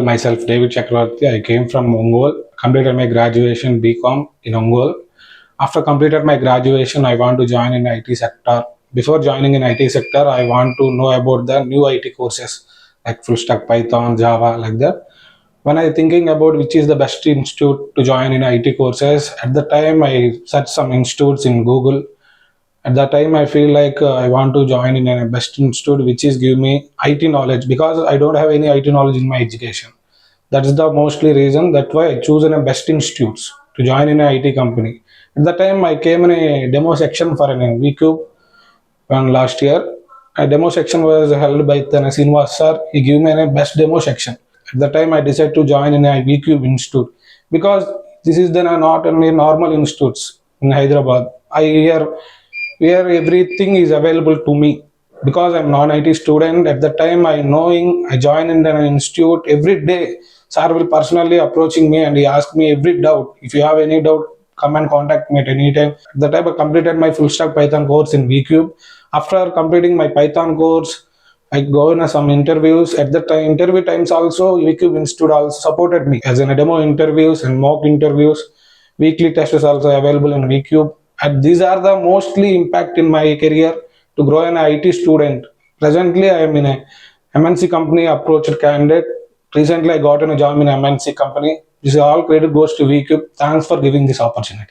Myself, David Chakravarti. I came from Ongole, completed my graduation BCom in Ongole. After completed my graduation, I want to join in IT sector. Before joining in IT sector, I want to know about the new IT courses like full stack, Python, Java, like that. When I thinking about which is the best institute to join in IT courses, at the time I searched some institutes in Google. At that time I feel like I want to join in a best institute which is give me IT knowledge because I don't have any IT knowledge in my education. That is the mostly reason that why I choose in a best institutes to join in a IT company. At that time I came in a demo section for an Vcube when last year. A demo section was held by the Sinwas sir. He gave me a best demo section. At the time I decided to join in a Vcube institute because this is then a not only normal institutes in Hyderabad. I hear where everything is available to me because I'm non-IT student. At the time I knowing I join in an institute every day. Sir will personally approaching me and he ask me every doubt. If you have any doubt, come and contact me at any time. At the time I completed my full stack Python course in Vcube. After completing my Python course, I go in some interviews. At the time, interview times also, Vcube Institute also supported me as in a demo interviews and mock interviews. Weekly test is also available in Vcube. And these are the mostly impact in my career to grow an IT student. Presently, I am in a MNC company approached candidate. Recently, I got in a job in a MNC company. This all credit goes to Vcube. Thanks for giving this opportunity.